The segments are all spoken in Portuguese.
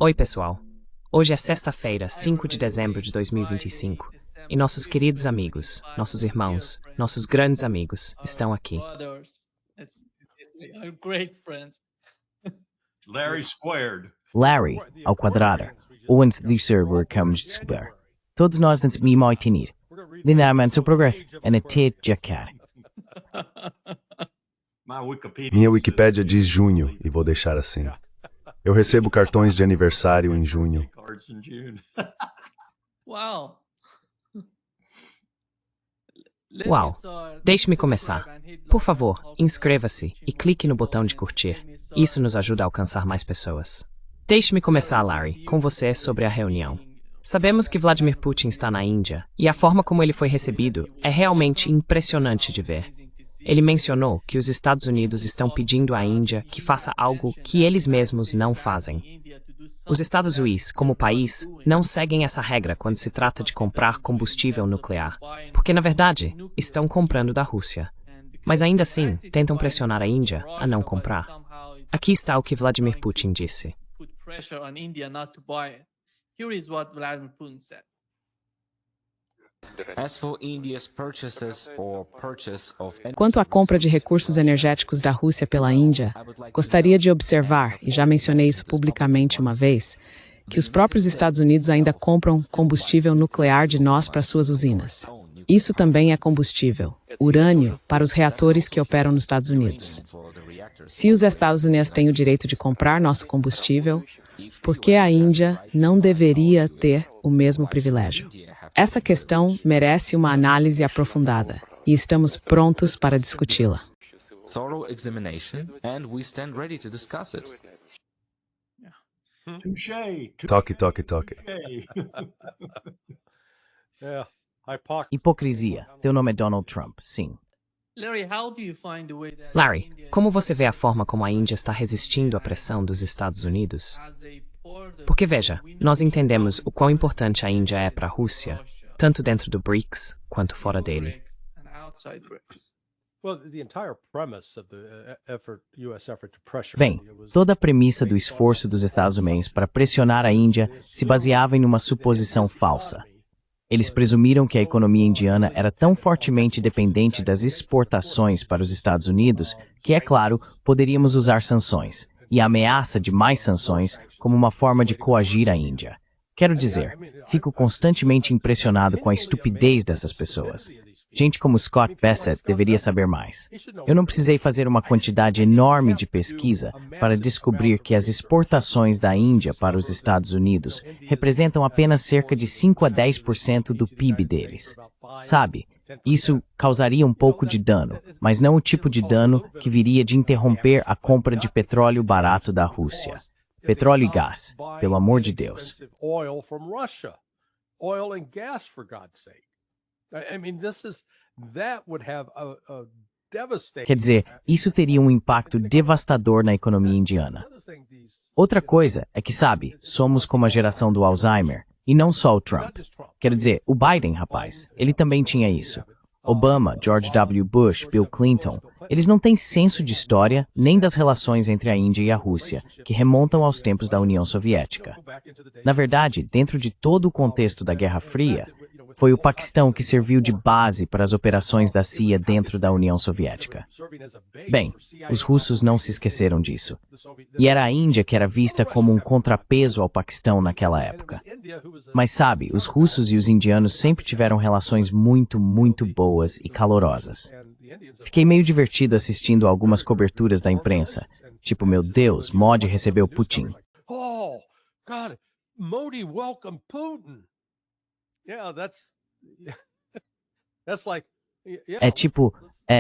Oi, pessoal. Hoje é sexta-feira, 5 de dezembro de 2025, e nossos queridos amigos, nossos irmãos, nossos grandes amigos estão aqui. Larry squared. Larry, ao quadrado, ou antes de server vamos descobrir. Todos nós antes me imaginar. Lindamente o progresso é na te jacar. Minha Wikipédia diz junho e vou deixar assim. Eu recebo cartões de aniversário em junho. Uau! Deixe-me começar. Por favor, inscreva-se e clique no botão de curtir. Isso nos ajuda a alcançar mais pessoas. Deixe-me começar, Larry, com você sobre a reunião. Sabemos que Vladimir Putin está na Índia, e a forma como ele foi recebido é realmente impressionante de ver. Ele mencionou que os Estados Unidos estão pedindo à Índia que faça algo que eles mesmos não fazem. Os Estados Unidos, como país, não seguem essa regra quando se trata de comprar combustível nuclear, porque, na verdade, estão comprando da Rússia. Mas ainda assim, tentam pressionar a Índia a não comprar. Aqui está o que Vladimir Putin disse. Quanto à compra de recursos energéticos da Rússia pela Índia, gostaria de observar, e já mencionei isso publicamente uma vez, que os próprios Estados Unidos ainda compram combustível nuclear de nós para suas usinas. Isso também é combustível, urânio, para os reatores que operam nos Estados Unidos. Se os Estados Unidos têm o direito de comprar nosso combustível, por que a Índia não deveria ter o mesmo privilégio? Essa questão merece uma análise aprofundada e estamos prontos para discuti-la. Toque, toque, toque. Hipocrisia. Teu nome é Donald Trump, sim. Larry, como você vê a forma como a Índia está resistindo à pressão dos Estados Unidos? Porque veja, nós entendemos o quão importante a Índia é para a Rússia, tanto dentro do BRICS quanto fora dele. Bem, toda a premissa do esforço dos Estados Unidos para pressionar a Índia se baseava em uma suposição falsa. Eles presumiram que a economia indiana era tão fortemente dependente das exportações para os Estados Unidos que, é claro, poderíamos usar sanções, e a ameaça de mais sanções como uma forma de coagir a Índia. Quero dizer, fico constantemente impressionado com a estupidez dessas pessoas. Gente como Scott Bassett deveria saber mais. Eu não precisei fazer uma quantidade enorme de pesquisa para descobrir que as exportações da Índia para os Estados Unidos representam apenas cerca de 5 a 10% do PIB deles. Sabe, isso causaria um pouco de dano, mas não o tipo de dano que viria de interromper a compra de petróleo barato da Rússia. Petróleo e gás, pelo amor de Deus. Quer dizer, isso teria um impacto devastador na economia indiana. Outra coisa é que, sabe, somos como a geração do Alzheimer, e não só o Trump. Quer dizer, o Biden, rapaz, ele também tinha isso. Obama, George W. Bush, Bill Clinton, eles não têm senso de história nem das relações entre a Índia e a Rússia, que remontam aos tempos da União Soviética. Na verdade, dentro de todo o contexto da Guerra Fria, foi o Paquistão que serviu de base para as operações da CIA dentro da União Soviética. Bem, os russos não se esqueceram disso. E era a Índia que era vista como um contrapeso ao Paquistão naquela época. Mas sabe, os russos e os indianos sempre tiveram relações muito, muito boas e calorosas. Fiquei meio divertido assistindo a algumas coberturas da imprensa. Tipo, meu Deus, Modi recebeu Putin. Oh, God, Modi welcomed Putin. Yeah, that's like, É tipo,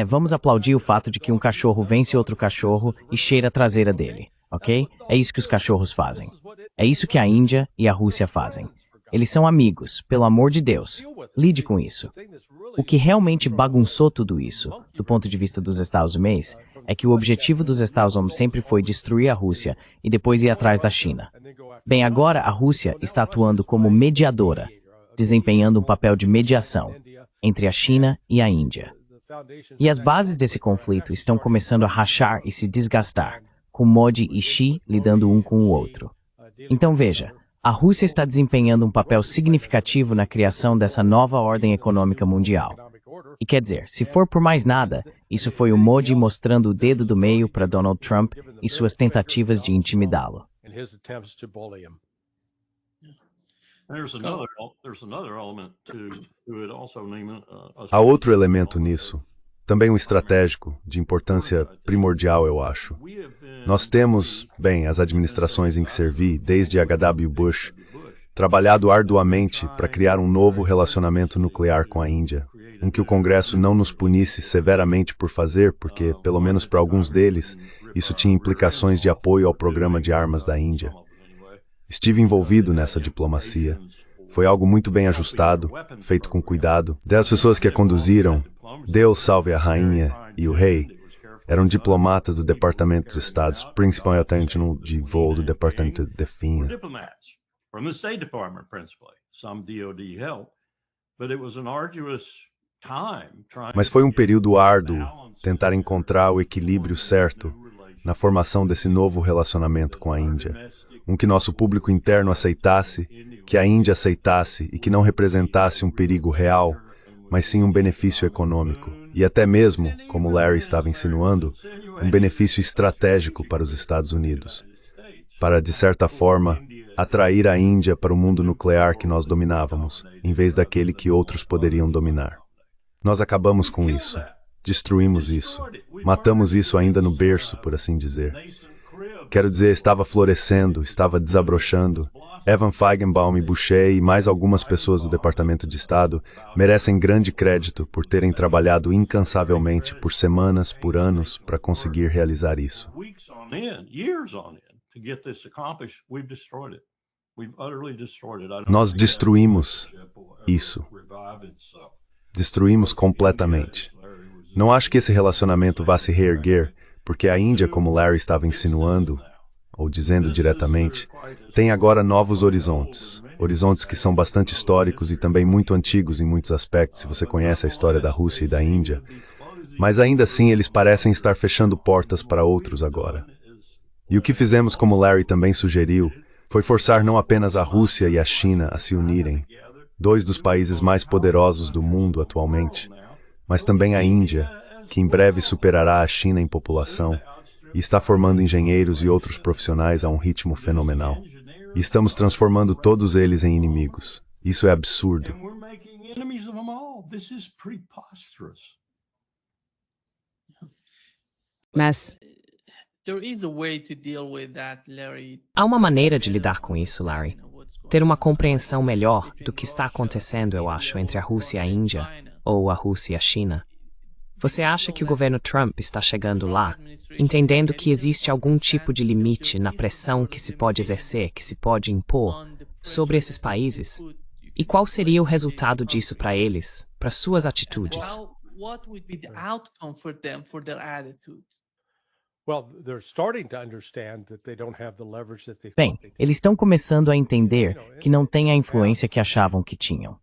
vamos aplaudir o fato de que um cachorro vence outro cachorro e cheira a traseira dele, ok? É isso que os cachorros fazem. É isso que a Índia e a Rússia fazem. Eles são amigos, pelo amor de Deus. Lide com isso. O que realmente bagunçou tudo isso, do ponto de vista dos Estados Unidos, é que o objetivo dos Estados Unidos sempre foi destruir a Rússia e depois ir atrás da China. Bem, agora a Rússia está atuando como mediadora, desempenhando um papel de mediação entre a China e a Índia. E as bases desse conflito estão começando a rachar e se desgastar, com Modi e Xi lidando um com o outro. Então veja, a Rússia está desempenhando um papel significativo na criação dessa nova ordem econômica mundial. E quer dizer, se for por mais nada, isso foi o Modi mostrando o dedo do meio para Donald Trump e suas tentativas de intimidá-lo. Há outro elemento nisso, também um estratégico, de importância primordial, eu acho. Nós temos, bem, as administrações em que servi, desde H.W. Bush, trabalhado arduamente para criar um novo relacionamento nuclear com a Índia, em que o Congresso não nos punisse severamente por fazer, porque, pelo menos para alguns deles, isso tinha implicações de apoio ao programa de armas da Índia. Estive envolvido nessa diplomacia. Foi algo muito bem ajustado, feito com cuidado. 10 pessoas que a conduziram, Deus salve a rainha e o rei, eram diplomatas do Departamento de Estado, principalmente de voo do Departamento de Defesa. Mas foi um período árduo tentar encontrar o equilíbrio certo na formação desse novo relacionamento com a Índia. Um que nosso público interno aceitasse, que a Índia aceitasse e que não representasse um perigo real, mas sim um benefício econômico. E até mesmo, como Larry estava insinuando, um benefício estratégico para os Estados Unidos. Para, de certa forma, atrair a Índia para o mundo nuclear que nós dominávamos, em vez daquele que outros poderiam dominar. Nós acabamos com isso. Destruímos isso. Matamos isso ainda no berço, por assim dizer. Quero dizer, estava florescendo, estava desabrochando. Evan Feigenbaum e Boucher e mais algumas pessoas do Departamento de Estado merecem grande crédito por terem trabalhado incansavelmente por semanas, por anos, para conseguir realizar isso. Nós destruímos isso. Destruímos completamente. Não acho que esse relacionamento vá se reerguer, porque a Índia, como Larry estava insinuando, ou dizendo diretamente, tem agora novos horizontes. Horizontes que são bastante históricos e também muito antigos em muitos aspectos, se você conhece a história da Rússia e da Índia. Mas ainda assim eles parecem estar fechando portas para outros agora. E o que fizemos, como Larry também sugeriu, foi forçar não apenas a Rússia e a China a se unirem, 2 dos países mais poderosos do mundo atualmente, mas também a Índia, que em breve superará a China em população, e está formando engenheiros e outros profissionais a um ritmo fenomenal. E estamos transformando todos eles em inimigos. Isso é absurdo. Mas Há uma maneira de lidar com isso, Larry. Ter uma compreensão melhor do que está acontecendo, eu acho, entre a Rússia e a Índia, ou a Rússia e a China. Você acha que o governo Trump está chegando lá, entendendo que existe algum tipo de limite na pressão que se pode exercer, que se pode impor sobre esses países? E qual seria o resultado disso para eles, para suas atitudes? Bem, eles estão começando a entender que não têm a influência que achavam que tinham.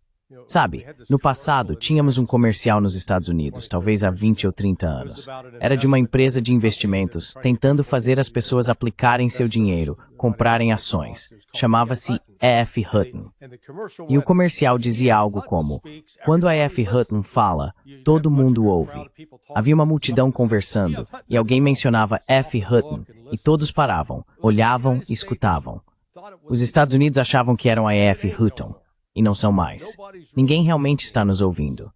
Sabe, no passado, tínhamos um comercial nos Estados Unidos, talvez há 20 ou 30 anos. Era de uma empresa de investimentos, tentando fazer as pessoas aplicarem seu dinheiro, comprarem ações. Chamava-se E.F. Hutton. E o comercial dizia algo como, quando a E.F. Hutton fala, todo mundo ouve. Havia uma multidão conversando, e alguém mencionava E.F. Hutton, e todos paravam, olhavam e escutavam. Os Estados Unidos achavam que eram a E.F. Hutton. E não são mais. Ninguém realmente está nos ouvindo.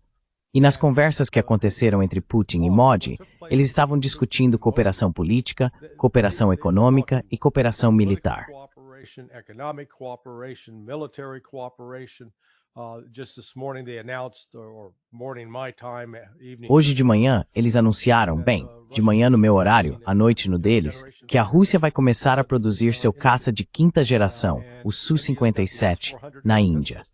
E nas conversas que aconteceram entre Putin e Modi, eles estavam discutindo cooperação política, cooperação econômica e cooperação militar. Hoje de manhã, eles anunciaram, bem, de manhã no meu horário, à noite no deles, que a Rússia vai começar a produzir seu caça de quinta geração, o Su-57, na Índia.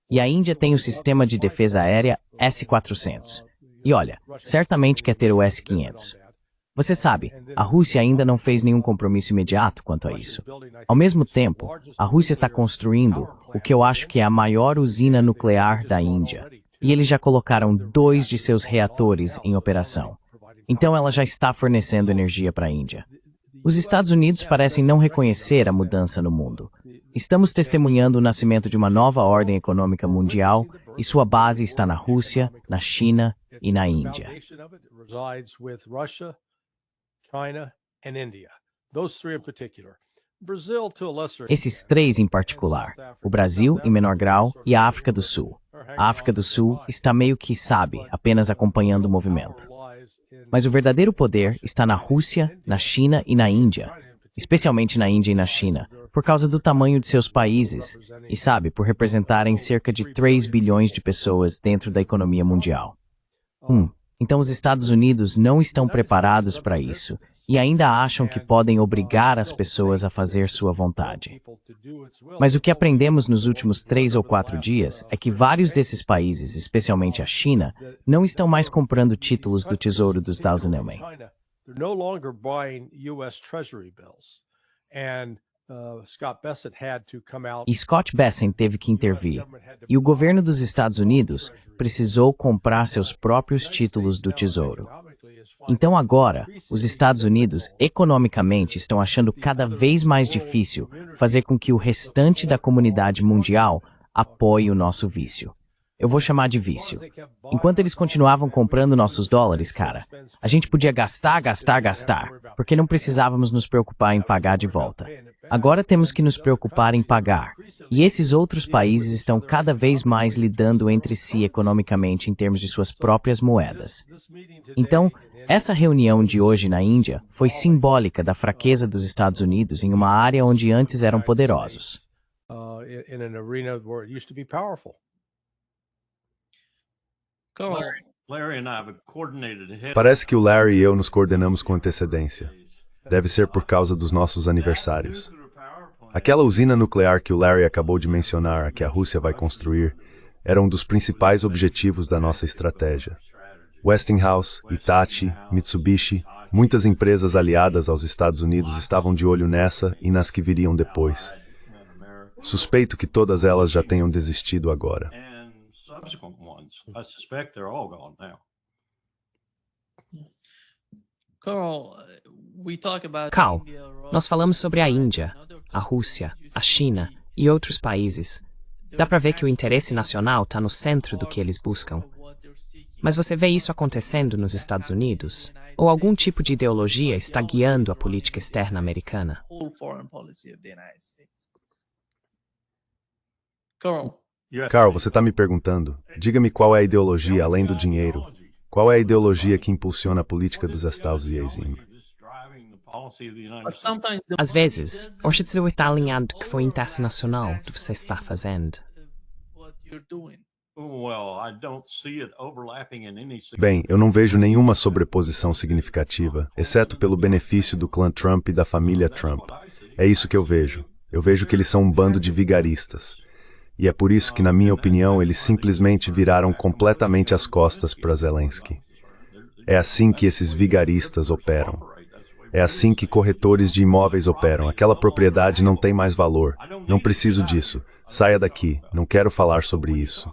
E a Índia tem o sistema de defesa aérea S-400. E olha, certamente quer ter o S-500. Você sabe, a Rússia ainda não fez nenhum compromisso imediato quanto a isso. Ao mesmo tempo, a Rússia está construindo o que eu acho que é a maior usina nuclear da Índia. E eles já colocaram 2 de seus reatores em operação. Então ela já está fornecendo energia para a Índia. Os Estados Unidos parecem não reconhecer a mudança no mundo. Estamos testemunhando o nascimento de uma nova ordem econômica mundial e sua base está na Rússia, na China e na Índia. Esses três em particular, o Brasil em menor grau e a África do Sul. A África do Sul está meio que, apenas acompanhando o movimento. Mas o verdadeiro poder está na Rússia, na China e na Índia, especialmente na Índia e na China, por causa do tamanho de seus países e, por representarem cerca de 3 bilhões de pessoas dentro da economia mundial. Então os Estados Unidos não estão preparados para isso e ainda acham que podem obrigar as pessoas a fazer sua vontade. Mas o que aprendemos nos últimos 3 ou 4 dias é que vários desses países, especialmente a China, não estão mais comprando títulos do Tesouro dos Estados Unidos. E Scott Bessent teve que intervir, e o governo dos Estados Unidos precisou comprar seus próprios títulos do Tesouro. Então agora, os Estados Unidos, economicamente, estão achando cada vez mais difícil fazer com que o restante da comunidade mundial apoie o nosso vício. Eu vou chamar de vício. Enquanto eles continuavam comprando nossos dólares, a gente podia gastar, porque não precisávamos nos preocupar em pagar de volta. Agora temos que nos preocupar em pagar. E esses outros países estão cada vez mais lidando entre si economicamente em termos de suas próprias moedas. Então, essa reunião de hoje na Índia foi simbólica da fraqueza dos Estados Unidos em uma área onde antes eram poderosos. Parece que o Larry e eu nos coordenamos com antecedência. Deve ser por causa dos nossos aniversários. Aquela usina nuclear que o Larry acabou de mencionar, a que a Rússia vai construir, era um dos principais objetivos da nossa estratégia. Westinghouse, Hitachi, Mitsubishi, muitas empresas aliadas aos Estados Unidos estavam de olho nessa e nas que viriam depois. Suspeito que todas elas já tenham desistido agora. Carl, nós falamos sobre a Índia, a Rússia, a China e outros países. Dá para ver que o interesse nacional está no centro do que eles buscam. Mas você vê isso acontecendo nos Estados Unidos? Ou algum tipo de ideologia está guiando a política externa americana? Carl, você está me perguntando. Diga-me qual é a ideologia além do dinheiro. Qual é a ideologia que impulsiona a política dos Estados Unidos? Às vezes, o está alinhado com o interesse nacional do que você está fazendo. Bem, eu não vejo nenhuma sobreposição significativa, exceto pelo benefício do clã Trump e da família Trump. É isso que eu vejo. Eu vejo que eles são um bando de vigaristas. E é por isso que, na minha opinião, eles simplesmente viraram completamente as costas para Zelensky. É assim que esses vigaristas operam. É assim que corretores de imóveis operam. Aquela propriedade não tem mais valor. Não preciso disso. Saia daqui. Não quero falar sobre isso.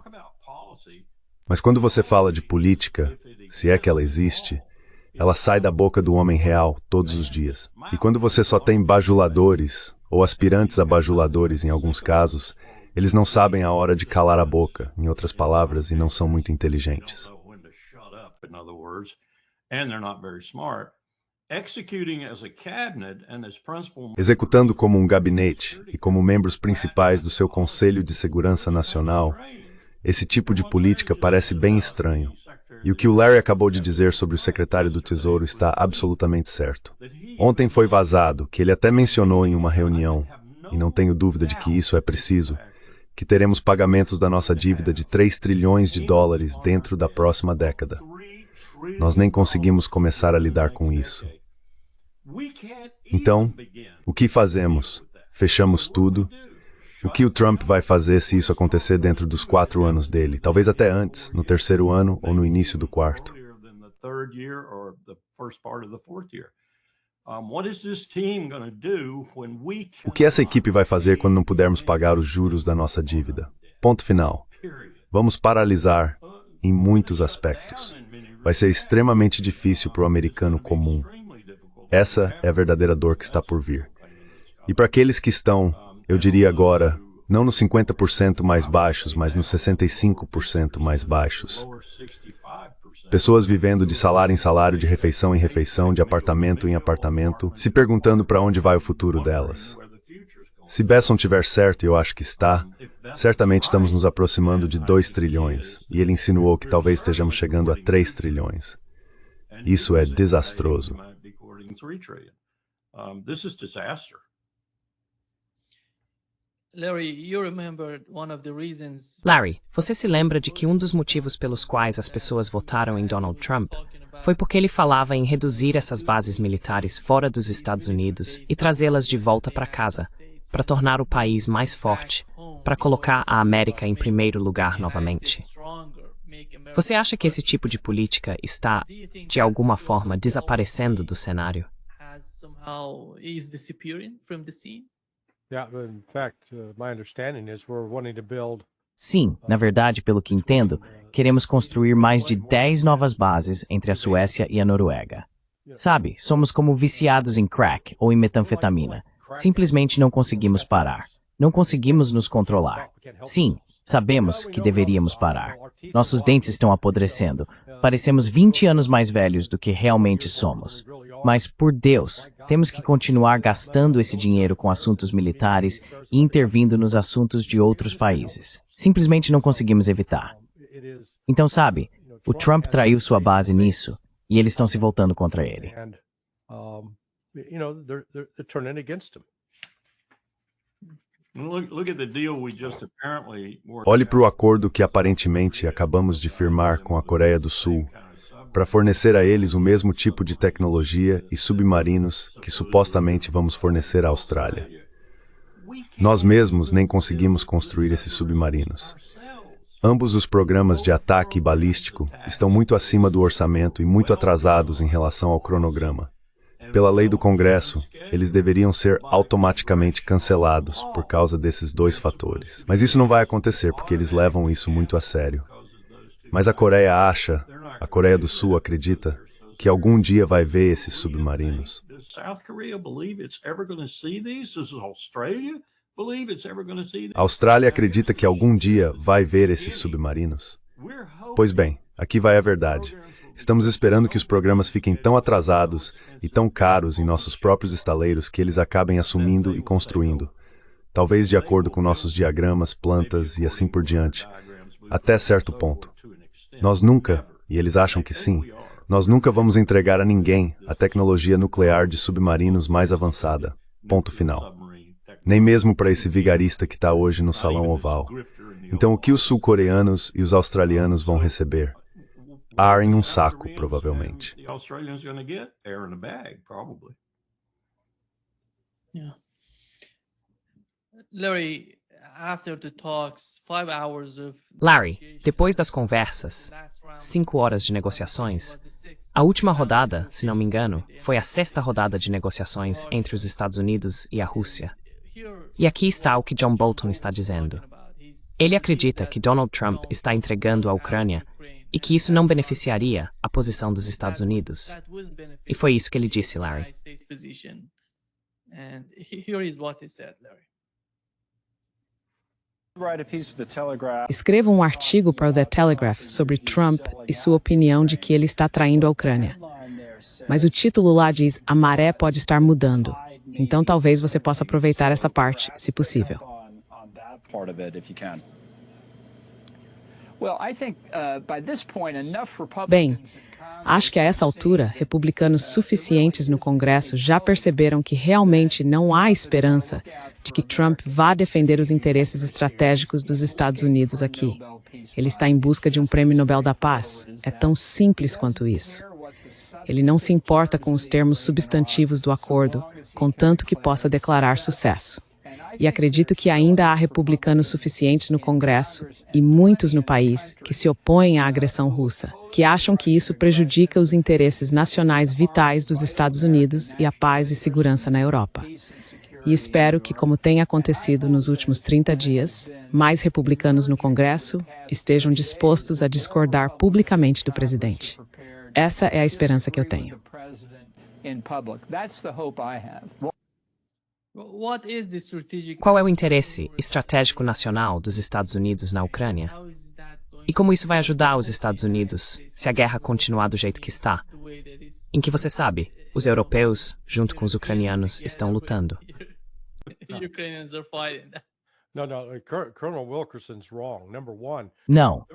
Mas quando você fala de política, se é que ela existe, ela sai da boca do homem real todos os dias. E quando você só tem bajuladores, ou aspirantes a bajuladores em alguns casos, eles não sabem a hora de calar a boca, em outras palavras, e não são muito inteligentes. Executando como um gabinete e como membros principais do seu Conselho de Segurança Nacional, esse tipo de política parece bem estranho. E o que o Larry acabou de dizer sobre o secretário do Tesouro está absolutamente certo. Ontem foi vazado, que ele até mencionou em uma reunião, e não tenho dúvida de que isso é preciso, que teremos pagamentos da nossa dívida de 3 trilhões de dólares dentro da próxima década. Nós nem conseguimos começar a lidar com isso. Então, o que fazemos? Fechamos tudo? O que o Trump vai fazer se isso acontecer dentro dos 4 anos dele? Talvez até antes, no 3º ano ou no início do 4º. O que essa equipe vai fazer quando não pudermos pagar os juros da nossa dívida? Ponto final. Vamos paralisar em muitos aspectos. Vai ser extremamente difícil para o americano comum. Essa é a verdadeira dor que está por vir. E para aqueles que estão, eu diria agora, não nos 50% mais baixos, mas nos 65% mais baixos. Pessoas vivendo de salário em salário, de refeição em refeição, de apartamento em apartamento, se perguntando para onde vai o futuro delas. Se Besson tiver certo, e eu acho que está, certamente estamos nos aproximando de 2 trilhões, e ele insinuou que talvez estejamos chegando a 3 trilhões. Isso é desastroso. Larry, você se lembra de que um dos motivos pelos quais as pessoas votaram em Donald Trump foi porque ele falava em reduzir essas bases militares fora dos Estados Unidos e trazê-las de volta para casa, para tornar o país mais forte, para colocar a América em primeiro lugar novamente. Você acha que esse tipo de política está, de alguma forma, desaparecendo do cenário? Sim, na verdade, pelo que entendo, queremos construir mais de 10 novas bases entre a Suécia e a Noruega. Sabe, somos como viciados em crack ou em metanfetamina. Simplesmente não conseguimos parar. Não conseguimos nos controlar. Sim, sabemos que deveríamos parar. Nossos dentes estão apodrecendo. Parecemos 20 anos mais velhos do que realmente somos. Mas, por Deus, temos que continuar gastando esse dinheiro com assuntos militares e intervindo nos assuntos de outros países. Simplesmente não conseguimos evitar. Então, sabe, o Trump traiu sua base nisso e eles estão se voltando contra ele. Olhe para o acordo que aparentemente acabamos de firmar com a Coreia do Sul, para fornecer a eles o mesmo tipo de tecnologia e submarinos que supostamente vamos fornecer à Austrália. Nós mesmos nem conseguimos construir esses submarinos. Ambos os programas de ataque balístico estão muito acima do orçamento e muito atrasados em relação ao cronograma. Pela lei do Congresso, eles deveriam ser automaticamente cancelados por causa desses 2 fatores. Mas isso não vai acontecer porque eles levam isso muito a sério. Mas a Coreia do Sul acredita que algum dia vai ver esses submarinos. A Austrália acredita que algum dia vai ver esses submarinos. Pois bem, aqui vai a verdade. Estamos esperando que os programas fiquem tão atrasados e tão caros em nossos próprios estaleiros que eles acabem assumindo e construindo. Talvez de acordo com nossos diagramas, plantas e assim por diante. Até certo ponto. Nós nunca, e eles acham que sim, nós nunca vamos entregar a ninguém a tecnologia nuclear de submarinos mais avançada. Ponto final. Nem mesmo para esse vigarista que está hoje no Salão Oval. Então o que os sul-coreanos e os australianos vão receber? Ar em um saco, provavelmente. Larry, depois das conversas, 5 horas de negociações, a última rodada, se não me engano, foi a 6ª rodada de negociações entre os Estados Unidos e a Rússia. E aqui está o que John Bolton está dizendo. Ele acredita que Donald Trump está entregando a Ucrânia e que isso não beneficiaria a posição dos Estados Unidos. E foi isso que ele disse, Larry. Escreva um artigo para o The Telegraph sobre Trump e sua opinião de que ele está traindo a Ucrânia. Mas o título lá diz: a maré pode estar mudando. Então talvez você possa aproveitar essa parte, se possível. Bem, acho que a essa altura, republicanos suficientes no Congresso já perceberam que realmente não há esperança de que Trump vá defender os interesses estratégicos dos Estados Unidos aqui. Ele está em busca de um prêmio Nobel da Paz. É tão simples quanto isso. Ele não se importa com os termos substantivos do acordo, contanto que possa declarar sucesso. E acredito que ainda há republicanos suficientes no Congresso, e muitos no país, que se opõem à agressão russa, que acham que isso prejudica os interesses nacionais vitais dos Estados Unidos e a paz e segurança na Europa. E espero que, como tem acontecido nos últimos 30 dias, mais republicanos no Congresso estejam dispostos a discordar publicamente do presidente. Essa é a esperança que eu tenho. in public. That's the hope I have. Qual é o interesse estratégico nacional dos Estados Unidos na Ucrânia? E como isso vai ajudar os Estados Unidos se a guerra continuar do jeito que está? Em que você sabe, os europeus, junto com os ucranianos, estão lutando. Não.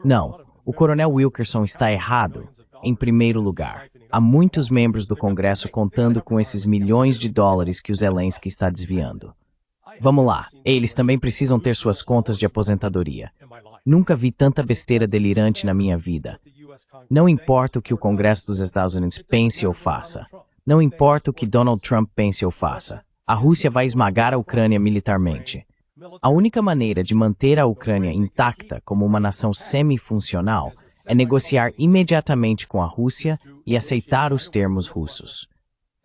O coronel Wilkerson está errado. Em primeiro lugar, há muitos membros do Congresso contando com esses milhões de dólares que o Zelensky está desviando. Vamos lá, eles também precisam ter suas contas de aposentadoria. Nunca vi tanta besteira delirante na minha vida. Não importa o que o Congresso dos Estados Unidos pense ou faça. Não importa o que Donald Trump pense ou faça. A Rússia vai esmagar a Ucrânia militarmente. A única maneira de manter a Ucrânia intacta como uma nação semifuncional é negociar imediatamente com a Rússia e aceitar os termos russos.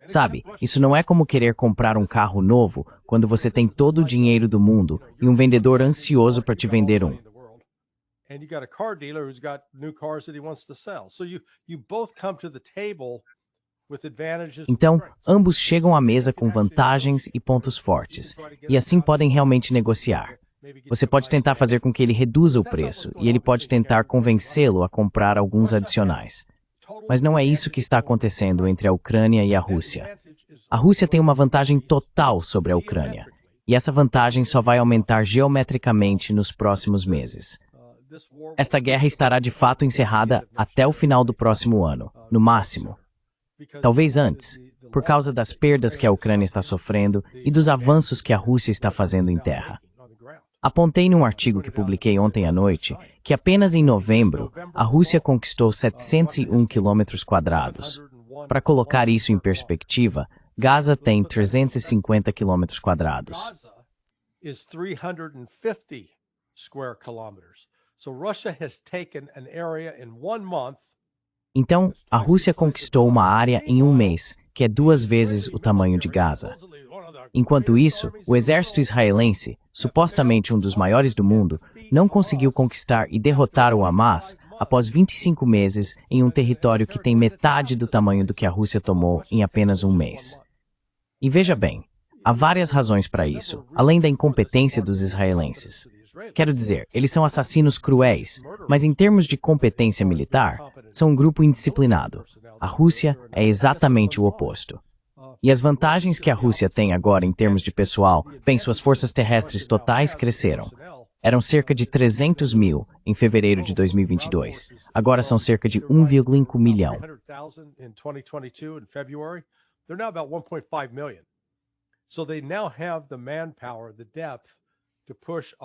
Sabe, isso não é como querer comprar um carro novo quando você tem todo o dinheiro do mundo e um vendedor ansioso para te vender um. Então, ambos chegam à mesa com vantagens e pontos fortes, e assim podem realmente negociar. Você pode tentar fazer com que ele reduza o preço, e ele pode tentar convencê-lo a comprar alguns adicionais. Mas não é isso que está acontecendo entre a Ucrânia e a Rússia. A Rússia tem uma vantagem total sobre a Ucrânia, e essa vantagem só vai aumentar geometricamente nos próximos meses. Esta guerra estará de fato encerrada até o final do próximo ano, no máximo. Talvez antes, por causa das perdas que a Ucrânia está sofrendo e dos avanços que a Rússia está fazendo em terra. Apontei num artigo que publiquei ontem à noite que apenas em novembro a Rússia conquistou 701 quilômetros quadrados. Para colocar isso em perspectiva, Gaza tem 350 quilômetros quadrados. Então, a Rússia conquistou uma área em um mês, que é 2 vezes o tamanho de Gaza. Enquanto isso, o exército israelense, supostamente um dos maiores do mundo, não conseguiu conquistar e derrotar o Hamas após 25 meses em um território que tem metade do tamanho do que a Rússia tomou em apenas um mês. E veja bem, há várias razões para isso, além da incompetência dos israelenses. Quero dizer, eles são assassinos cruéis, mas em termos de competência militar, são um grupo indisciplinado. A Rússia é exatamente o oposto. E as vantagens que a Rússia tem agora em termos de pessoal, bem, suas forças terrestres totais cresceram. Eram cerca de 300 mil em fevereiro de 2022. Agora são cerca de 1,5 milhão.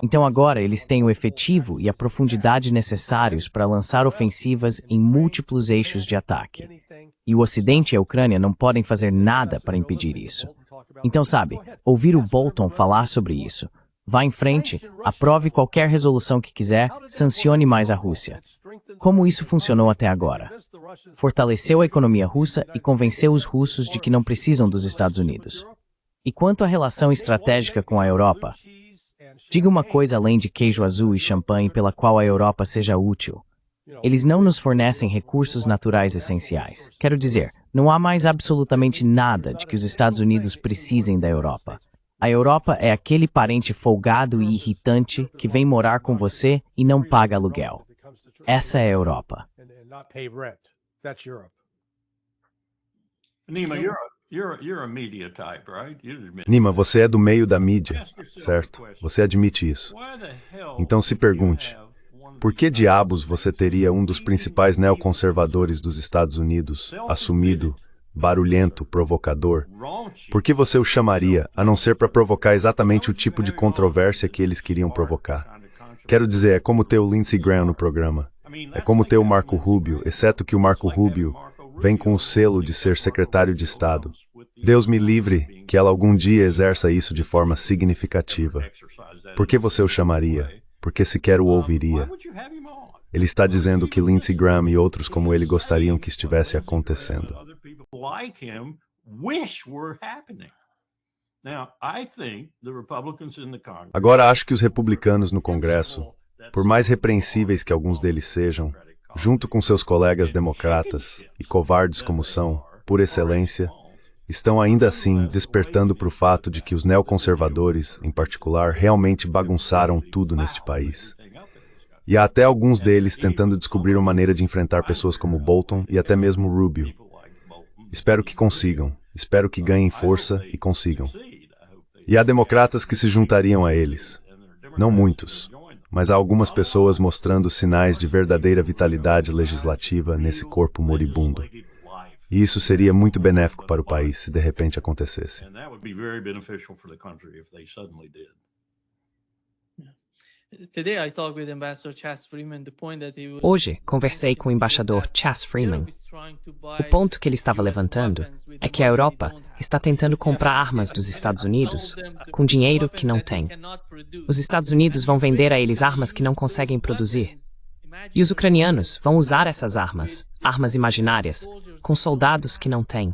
Então agora eles têm o efetivo e a profundidade necessários para lançar ofensivas em múltiplos eixos de ataque. E o Ocidente e a Ucrânia não podem fazer nada para impedir isso. Então, sabe, ouvir o Bolton falar sobre isso. Vá em frente, aprove qualquer resolução que quiser, sancione mais a Rússia. Como isso funcionou até agora? Fortaleceu a economia russa e convenceu os russos de que não precisam dos Estados Unidos. E quanto à relação estratégica com a Europa? Diga uma coisa além de queijo azul e champanhe pela qual a Europa seja útil. Eles não nos fornecem recursos naturais essenciais. Quero dizer, não há mais absolutamente nada de que os Estados Unidos precisem da Europa. A Europa é aquele parente folgado e irritante que vem morar com você e não paga aluguel. Essa é a Europa. Nima, você é do meio da mídia, certo? Você admite isso. Então se pergunte, por que diabos você teria um dos principais neoconservadores dos Estados Unidos assumido, barulhento, provocador? Por que você o chamaria, a não ser para provocar exatamente o tipo de controvérsia que eles queriam provocar? Quero dizer, é como ter o Lindsey Graham no programa. É como ter o Marco Rubio, exceto que o Marco Rubio vem com o selo de ser secretário de Estado. Deus me livre que ela algum dia exerça isso de forma significativa. Por que você o chamaria? Porque sequer o ouviria. Ele está dizendo que Lindsey Graham e outros como ele gostariam que estivesse acontecendo. Agora acho que os republicanos no Congresso, por mais repreensíveis que alguns deles sejam, junto com seus colegas democratas, e covardes como são, por excelência, estão ainda assim despertando para o fato de que os neoconservadores, em particular, realmente bagunçaram tudo neste país. E há até alguns deles tentando descobrir uma maneira de enfrentar pessoas como Bolton e até mesmo Rubio. Espero que consigam. Espero que ganhem força e consigam. E há democratas que se juntariam a eles. Não muitos, mas há algumas pessoas mostrando sinais de verdadeira vitalidade legislativa nesse corpo moribundo. E isso seria muito benéfico para o país se de repente acontecesse. Hoje, conversei com o embaixador Chas Freeman. O ponto que ele estava levantando é que a Europa está tentando comprar armas dos Estados Unidos com dinheiro que não tem. Os Estados Unidos vão vender a eles armas que não conseguem produzir. E os ucranianos vão usar essas armas, armas imaginárias, com soldados que não têm.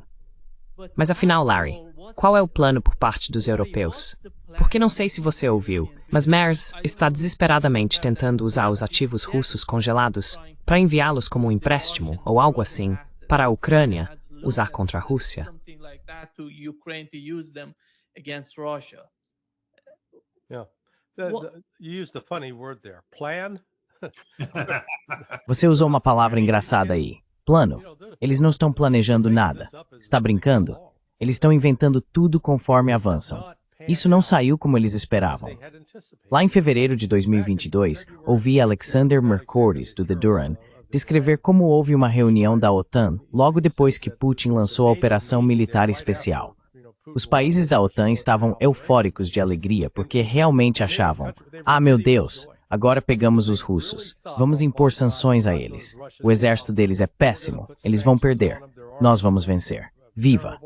Mas afinal, Larry, qual é o plano por parte dos europeus? Porque não sei se você ouviu, mas Mers está desesperadamente tentando usar os ativos russos congelados para enviá-los como um empréstimo ou algo assim para a Ucrânia usar contra a Rússia. You used a funny word there. Plan? Você usou uma palavra engraçada aí. Plano. Eles não estão planejando nada. Está brincando? Eles estão inventando tudo conforme avançam. Isso não saiu como eles esperavam. Lá em fevereiro de 2022, ouvi Alexander Mercouris, do The Duran, descrever como houve uma reunião da OTAN logo depois que Putin lançou a Operação Militar Especial. Os países da OTAN estavam eufóricos de alegria porque realmente achavam: ah, meu Deus, agora pegamos os russos. Vamos impor sanções a eles. O exército deles é péssimo. Eles vão perder. Nós vamos vencer. Viva!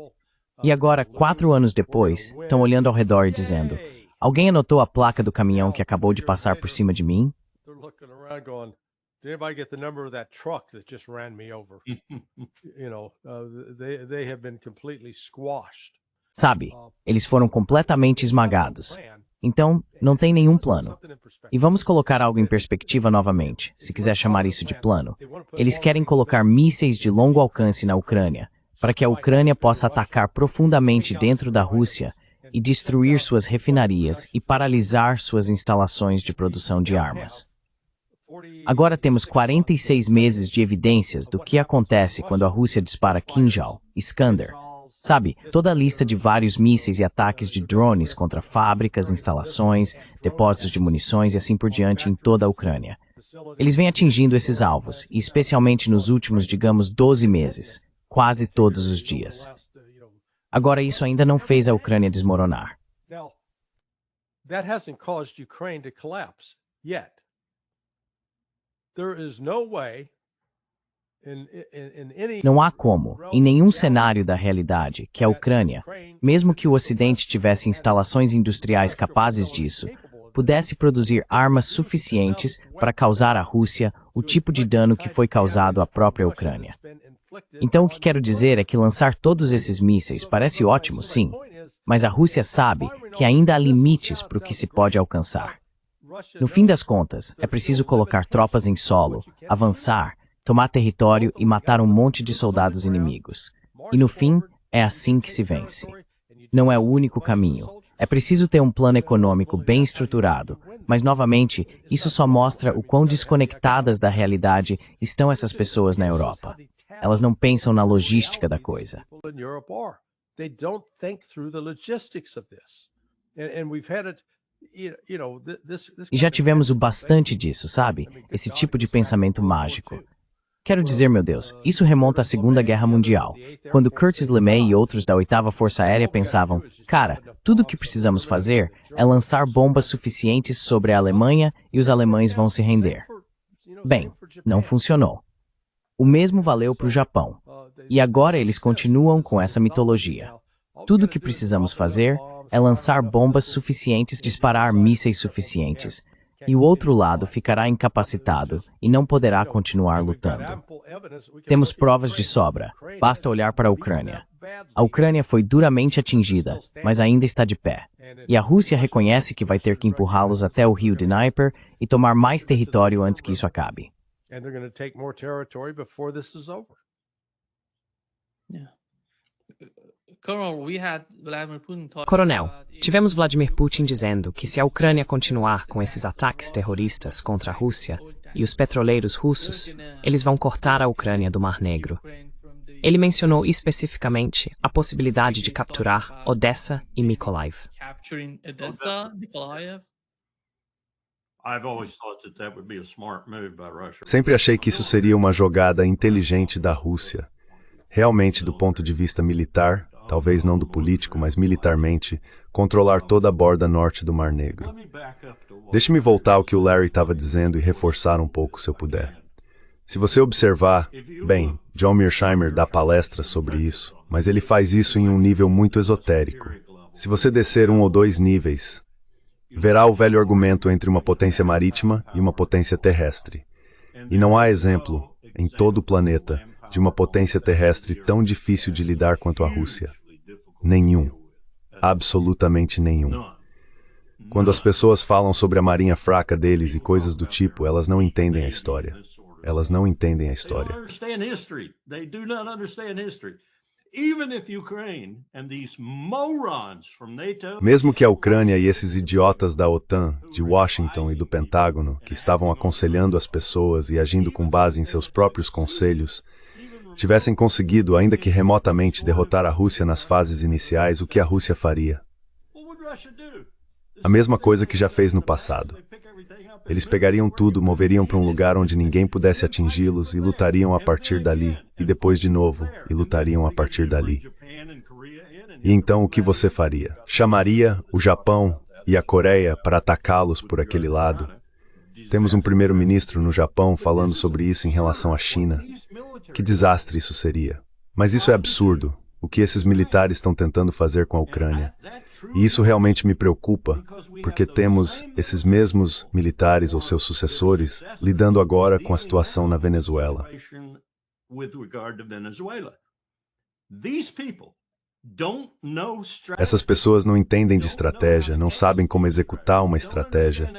E agora, 4 anos depois, estão olhando ao redor e dizendo: alguém anotou a placa do caminhão que acabou de passar por cima de mim? Sabe, eles foram completamente esmagados. Então, não tem nenhum plano. E vamos colocar algo em perspectiva novamente, se quiser chamar isso de plano. Eles querem colocar mísseis de longo alcance na Ucrânia, para que a Ucrânia possa atacar profundamente dentro da Rússia e destruir suas refinarias e paralisar suas instalações de produção de armas. Agora temos 46 meses de evidências do que acontece quando a Rússia dispara Kinjal, Iskander. Sabe, toda a lista de vários mísseis e ataques de drones contra fábricas, instalações, depósitos de munições e assim por diante em toda a Ucrânia. Eles vêm atingindo esses alvos, e especialmente nos últimos, digamos, 12 meses, quase todos os dias. Agora, isso ainda não fez a Ucrânia desmoronar. That hasn't caused Ukraine to collapse yet. There is no way Não há como, em nenhum cenário da realidade, que a Ucrânia, mesmo que o Ocidente tivesse instalações industriais capazes disso, pudesse produzir armas suficientes para causar à Rússia o tipo de dano que foi causado à própria Ucrânia. Então, o que quero dizer é que lançar todos esses mísseis parece ótimo, sim, mas a Rússia sabe que ainda há limites para o que se pode alcançar. No fim das contas, é preciso colocar tropas em solo, avançar, tomar território e matar um monte de soldados inimigos. E no fim, é assim que se vence. Não é o único caminho. É preciso ter um plano econômico bem estruturado, mas novamente, isso só mostra o quão desconectadas da realidade estão essas pessoas na Europa. Elas não pensam na logística da coisa. E já tivemos o bastante disso, sabe? Esse tipo de pensamento mágico. Quero dizer, meu Deus, isso remonta à Segunda Guerra Mundial, quando Curtis LeMay e outros da 8ª Força Aérea pensavam: cara, tudo o que precisamos fazer é lançar bombas suficientes sobre a Alemanha e os alemães vão se render. Bem, não funcionou. O mesmo valeu para o Japão. E agora eles continuam com essa mitologia. Tudo o que precisamos fazer é lançar bombas suficientes, disparar mísseis suficientes, e o outro lado ficará incapacitado e não poderá continuar lutando. Temos provas de sobra, basta olhar para a Ucrânia. A Ucrânia foi duramente atingida, mas ainda está de pé. E a Rússia reconhece que vai ter que empurrá-los até o rio Dnieper e tomar mais território antes que isso acabe. Coronel, tivemos Vladimir Putin dizendo que se a Ucrânia continuar com esses ataques terroristas contra a Rússia e os petroleiros russos, eles vão cortar a Ucrânia do Mar Negro. Ele mencionou especificamente a possibilidade de capturar Odessa e Mykolaiv. Sempre achei que isso seria uma jogada inteligente da Rússia. Realmente, do ponto de vista militar, talvez não do político, mas militarmente, controlar toda a borda norte do Mar Negro. Deixe-me voltar ao que o Larry estava dizendo e reforçar um pouco, se eu puder. Se você observar, bem, John Mearsheimer dá palestras sobre isso, mas ele faz isso em um nível muito esotérico. Se você descer 1 ou 2 níveis, verá o velho argumento entre uma potência marítima e uma potência terrestre. E não há exemplo, em todo o planeta, de uma potência terrestre tão difícil de lidar quanto a Rússia. Nenhum. Absolutamente nenhum. Quando as pessoas falam sobre a marinha fraca deles e coisas do tipo, elas não entendem a história. Elas não entendem a história. Mesmo que a Ucrânia e esses idiotas da OTAN, de Washington e do Pentágono, que estavam aconselhando as pessoas e agindo com base em seus próprios conselhos, tivessem conseguido, ainda que remotamente, derrotar a Rússia nas fases iniciais, o que a Rússia faria? A mesma coisa que já fez no passado. Eles pegariam tudo, moveriam para um lugar onde ninguém pudesse atingi-los e lutariam a partir dali, e depois de novo, e lutariam a partir dali. E então o que você faria? Chamaria o Japão e a Coreia para atacá-los por aquele lado? Temos um primeiro-ministro no Japão falando sobre isso em relação à China. Que desastre isso seria. Mas isso é absurdo, o que esses militares estão tentando fazer com a Ucrânia. E isso realmente me preocupa, porque temos esses mesmos militares ou seus sucessores lidando agora com a situação na Venezuela. Essas pessoas não entendem de estratégia, não sabem como executar uma estratégia,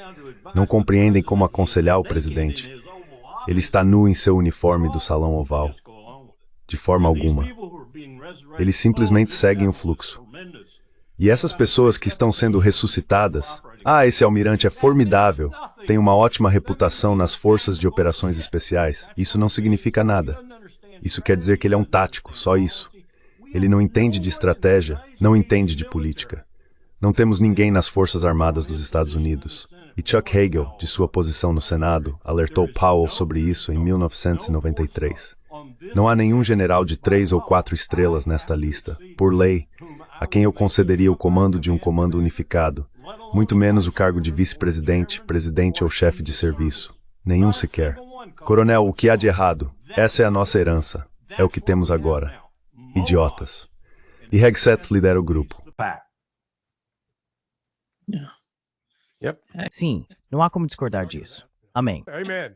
não compreendem como aconselhar o presidente. Ele está nu em seu uniforme do Salão Oval. De forma alguma. Eles simplesmente seguem o fluxo. E essas pessoas que estão sendo ressuscitadas, esse almirante é formidável, tem uma ótima reputação nas forças de operações especiais, isso não significa nada. Isso quer dizer que ele é um tático, só isso. Ele não entende de estratégia, não entende de política. Não temos ninguém nas Forças Armadas dos Estados Unidos. E Chuck Hagel, de sua posição no Senado, alertou Powell sobre isso em 1993. Não há nenhum general de 3 ou 4 estrelas nesta lista, por lei, a quem eu concederia o comando de um comando unificado, muito menos o cargo de vice-presidente, presidente ou chefe de serviço. Nenhum sequer. Coronel, o que há de errado? Essa é a nossa herança. É o que temos agora. Idiotas. E Hegseth lidera o grupo. Sim, não há como discordar disso. Amém. Amen.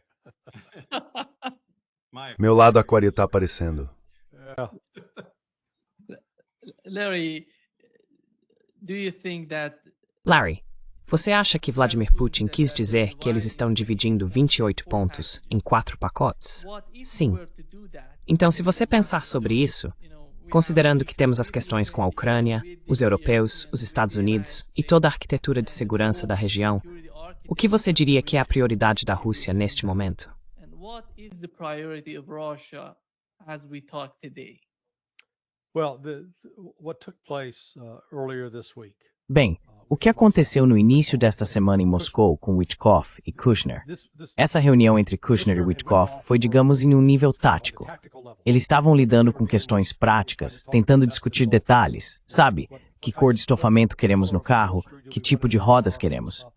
Meu lado aquário está aparecendo. Larry, você acha que Vladimir Putin quis dizer que eles estão dividindo 28 pontos em 4 pacotes? Sim. Então, se você pensar sobre isso, considerando que temos as questões com a Ucrânia, os europeus, os Estados Unidos e toda a arquitetura de segurança da região, o que você diria que é a prioridade da Rússia neste momento? Bem, o que aconteceu no início desta semana em Moscou com Witkoff e Kushner? Essa reunião entre Kushner e Witkoff foi, digamos, em um nível tático. Eles estavam lidando com questões práticas, tentando discutir detalhes, sabe? Que cor de estofamento queremos no carro, que tipo de rodas queremos.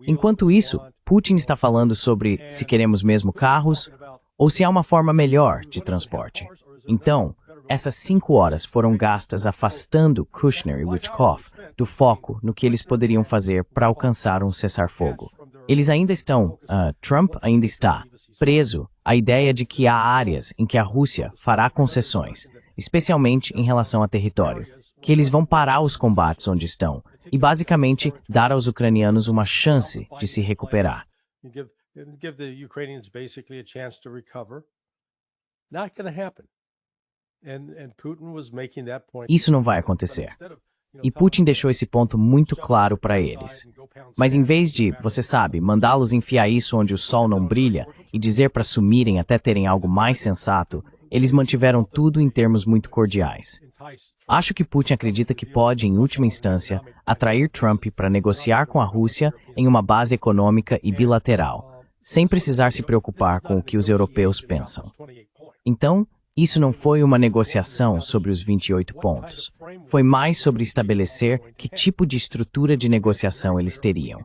Enquanto isso, Putin está falando sobre se queremos mesmo carros ou se há uma forma melhor de transporte. Então, essas 5 horas foram gastas afastando Kushner e Witkoff do foco no que eles poderiam fazer para alcançar um cessar-fogo. Eles ainda estão, Trump ainda está, preso à ideia de que há áreas em que a Rússia fará concessões, especialmente em relação a território, que eles vão parar os combates onde estão e basicamente dar aos ucranianos uma chance de se recuperar. Give the Ukrainians basically a chance to recover. Not going to happen. Isso não vai acontecer. E Putin deixou esse ponto muito claro para eles. Mas em vez de, você sabe, mandá-los enfiar isso onde o sol não brilha e dizer para sumirem até terem algo mais sensato, eles mantiveram tudo em termos muito cordiais. Acho que Putin acredita que pode, em última instância, atrair Trump para negociar com a Rússia em uma base econômica e bilateral, sem precisar se preocupar com o que os europeus pensam. Então, isso não foi uma negociação sobre os 28 pontos. Foi mais sobre estabelecer que tipo de estrutura de negociação eles teriam.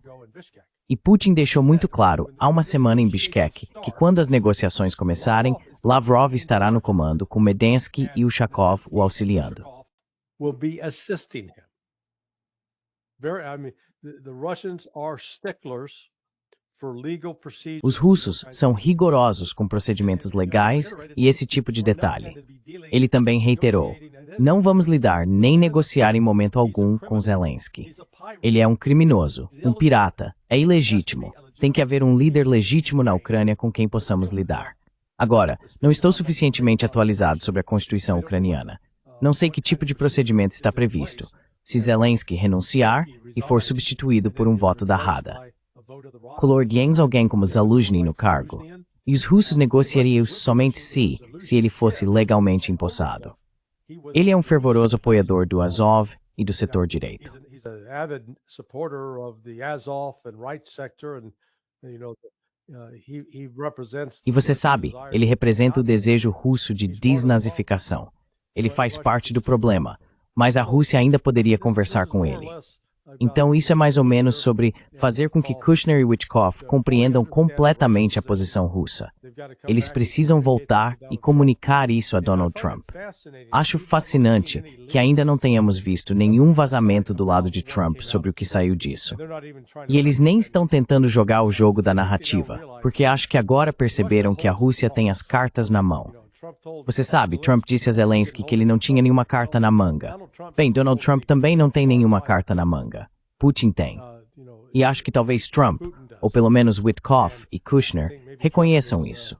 E Putin deixou muito claro, há uma semana em Bishkek, que quando as negociações começarem, Lavrov estará no comando, com Medensky e Ushakov o auxiliando. Os russos são rigorosos com procedimentos legais e esse tipo de detalhe. Ele também reiterou, não vamos lidar nem negociar em momento algum com Zelensky. Ele é um criminoso, um pirata, é ilegítimo. Tem que haver um líder legítimo na Ucrânia com quem possamos lidar. Agora, não estou suficientemente atualizado sobre a Constituição ucraniana. Não sei que tipo de procedimento está previsto, se Zelensky renunciar e for substituído por um voto da Rada. Colocaríamos alguém como Zaluzhny no cargo, e os russos negociariam somente se ele fosse legalmente empossado. Ele é um fervoroso apoiador do Azov e do setor direito. E você sabe, ele representa o desejo russo de desnazificação. Ele faz parte do problema, mas a Rússia ainda poderia conversar com ele. Então isso é mais ou menos sobre fazer com que Kushner e Witkoff compreendam completamente a posição russa. Eles precisam voltar e comunicar isso a Donald Trump. Acho fascinante que ainda não tenhamos visto nenhum vazamento do lado de Trump sobre o que saiu disso. E eles nem estão tentando jogar o jogo da narrativa, porque acho que agora perceberam que a Rússia tem as cartas na mão. Você sabe, Trump disse a Zelensky que ele não tinha nenhuma carta na manga. Bem, Donald Trump também não tem nenhuma carta na manga. Putin tem. E acho que talvez Trump, ou pelo menos Witkoff e Kushner, reconheçam isso.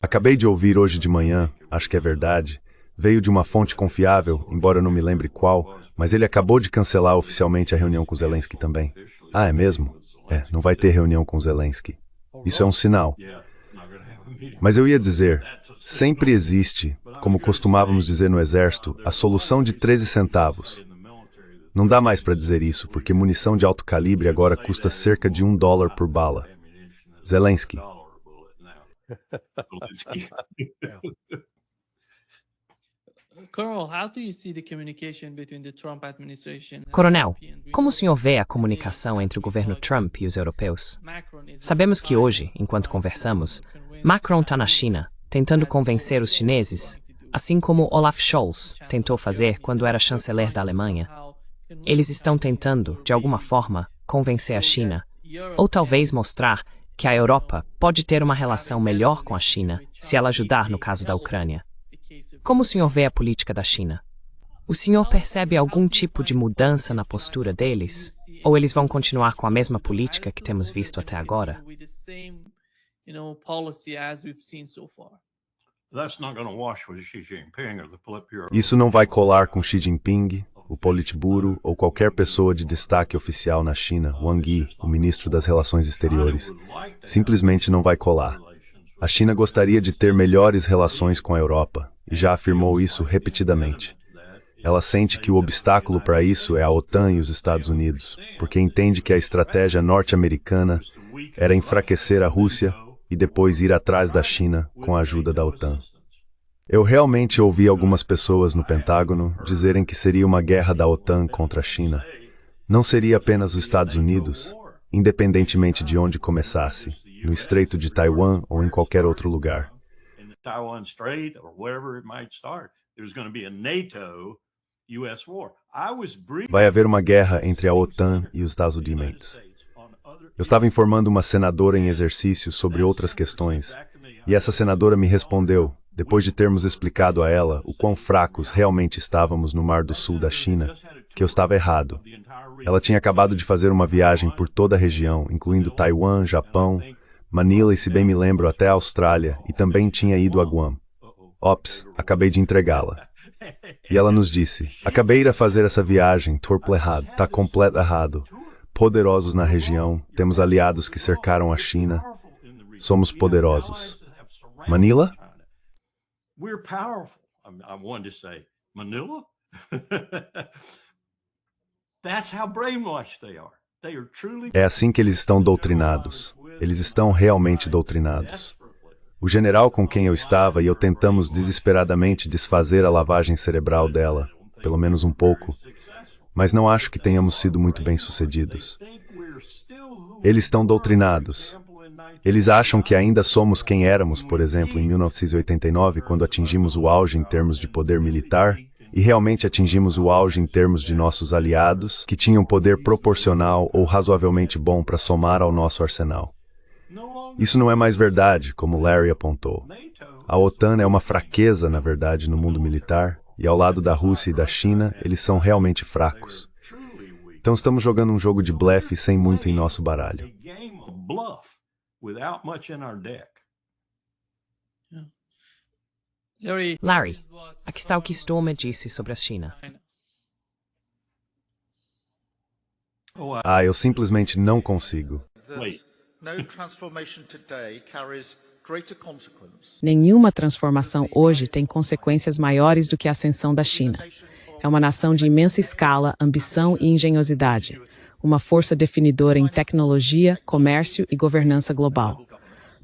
Acabei de ouvir hoje de manhã, acho que é verdade. Veio de uma fonte confiável, embora eu não me lembre qual, mas ele acabou de cancelar oficialmente a reunião com Zelensky também. Ah, é mesmo? É, não vai ter reunião com Zelensky. Isso é um sinal. Mas eu ia dizer, sempre existe, como costumávamos dizer no exército, a solução de 13 centavos. Não dá mais para dizer isso, porque munição de alto calibre agora custa cerca de $1 por bala. Zelensky. Coronel, como o senhor vê a comunicação entre o governo Trump e os europeus? Sabemos que hoje, enquanto conversamos, Macron está na China, tentando convencer os chineses, assim como Olaf Scholz tentou fazer quando era chanceler da Alemanha. Eles estão tentando, de alguma forma, convencer a China, ou talvez mostrar que a Europa pode ter uma relação melhor com a China se ela ajudar no caso da Ucrânia. Como o senhor vê a política da China? O senhor percebe algum tipo de mudança na postura deles? Ou eles vão continuar com a mesma política que temos visto até agora? Isso não vai colar com Xi Jinping, o Politburo ou qualquer pessoa de destaque oficial na China, Wang Yi, o ministro das Relações Exteriores. Simplesmente não vai colar. A China gostaria de ter melhores relações com a Europa, e já afirmou isso repetidamente. Ela sente que o obstáculo para isso é a OTAN e os Estados Unidos, porque entende que a estratégia norte-americana era enfraquecer a Rússia e depois ir atrás da China com a ajuda da OTAN. Eu realmente ouvi algumas pessoas no Pentágono dizerem que seria uma guerra da OTAN contra a China. Não seria apenas os Estados Unidos, independentemente de onde começasse, no Estreito de Taiwan ou em qualquer outro lugar. Vai haver uma guerra entre a OTAN e os Estados Unidos. Eu estava informando uma senadora em exercício sobre outras questões, e essa senadora me respondeu, depois de termos explicado a ela o quão fracos realmente estávamos no Mar do Sul da China, que eu estava errado. Ela tinha acabado de fazer uma viagem por toda a região, incluindo Taiwan, Japão, Manila e, se bem me lembro, até a Austrália, e também tinha ido a Guam. Ops, acabei de entregá-la. E ela nos disse, acabei de fazer essa viagem, turple errado, tá completo errado. Poderosos na região, temos aliados que cercaram a China. Somos poderosos. Manila? We're powerful. I wanted to say, Manila? That's how brainwashed they are. They are truly... É assim que eles estão doutrinados. Eles estão realmente doutrinados. O general com quem eu estava e eu tentamos desesperadamente desfazer a lavagem cerebral dela, pelo menos um pouco, mas não acho que tenhamos sido muito bem-sucedidos. Eles estão doutrinados. Eles acham que ainda somos quem éramos, por exemplo, em 1989, quando atingimos o auge em termos de poder militar, e realmente atingimos o auge em termos de nossos aliados, que tinham poder proporcional ou razoavelmente bom para somar ao nosso arsenal. Isso não é mais verdade, como Larry apontou. A OTAN é uma fraqueza, na verdade, no mundo militar, e ao lado da Rússia e da China, eles são realmente fracos. Então estamos jogando um jogo de blefe sem muito em nosso baralho. Larry, aqui está o que Stormer disse sobre a China. Eu simplesmente não consigo. Nenhuma transformação hoje tem consequências maiores do que a ascensão da China. É uma nação de imensa escala, ambição e engenhosidade. Uma força definidora em tecnologia, comércio e governança global.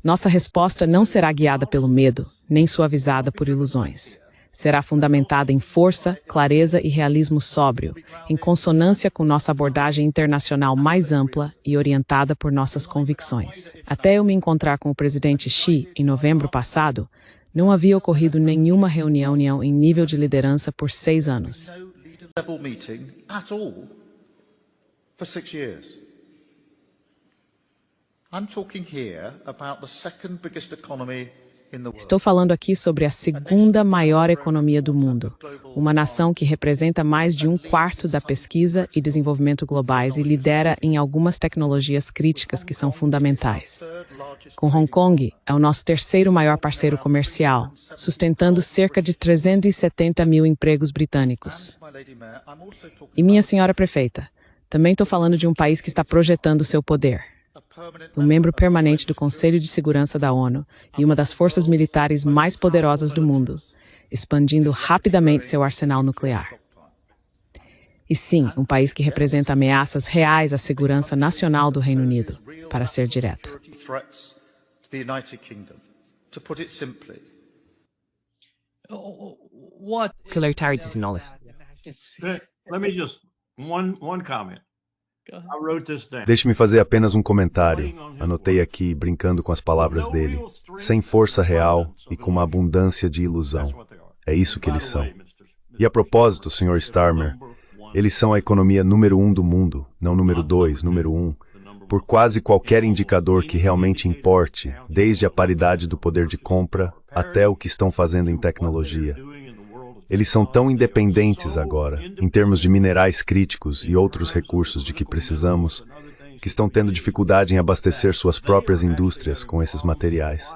Nossa resposta não será guiada pelo medo, nem suavizada por ilusões. Será fundamentada em força, clareza e realismo sóbrio, em consonância com nossa abordagem internacional mais ampla e orientada por nossas convicções. Até eu me encontrar com o presidente Xi, em novembro passado, não havia ocorrido nenhuma reunião em nível de liderança por 6 anos. Estou falando aqui sobre a segunda maior economia do mundo, uma nação que representa mais de 1/4 da pesquisa e desenvolvimento globais e lidera em algumas tecnologias críticas que são fundamentais. Com Hong Kong, é o nosso terceiro maior parceiro comercial, sustentando cerca de 370 mil empregos britânicos. E minha senhora prefeita, também estou falando de um país que está projetando seu poder. Um membro permanente do Conselho de Segurança da ONU e uma das forças militares mais poderosas do mundo, expandindo rapidamente seu arsenal nuclear. E sim, um país que representa ameaças reais à segurança nacional do Reino Unido, para ser direto. O que Larry Tarry disse, Knowles? Let me just, one comment. Deixe-me fazer apenas um comentário. Anotei aqui, brincando com as palavras dele. Sem força real e com uma abundância de ilusão. É isso que eles são. E a propósito, Sr. Starmer, eles são a economia número 1 do mundo, não número 2, número 1, por quase qualquer indicador que realmente importe, desde a paridade do poder de compra até o que estão fazendo em tecnologia. Eles são tão independentes agora, em termos de minerais críticos e outros recursos de que precisamos, que estão tendo dificuldade em abastecer suas próprias indústrias com esses materiais.